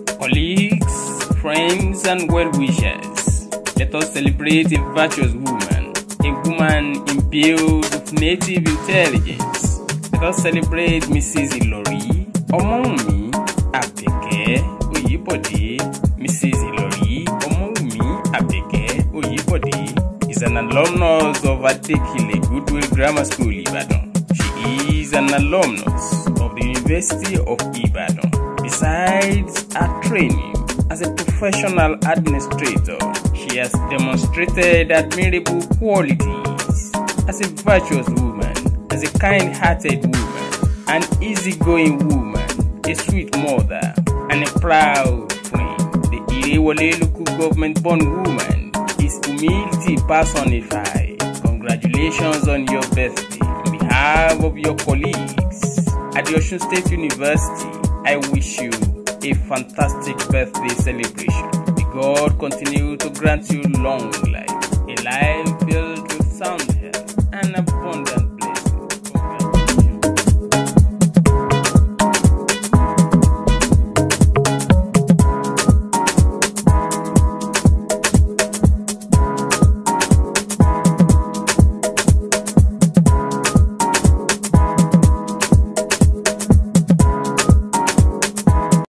Colleagues, friends, and well-wishers, let us celebrate a virtuous woman, a woman imbued with native intelligence. Let us celebrate Mrs. Ilori Omowunmi Abeke Oyebode. Mrs. Ilori Omowunmi Abeke Oyebode is an alumnus of Adekile Goodwill Grammar School, Ibadan. She is an alumnus of the University of Ibadan. Besides her training as a professional administrator, she has demonstrated admirable qualities as a virtuous woman, as a kind-hearted woman, an easygoing woman, a sweet mother, and a proud friend. The Irewole local government-born woman is humility personified. Congratulations on your birthday. On behalf of your colleagues at the Osun State University, I wish you a fantastic birthday celebration. May God continue to grant you long life, a life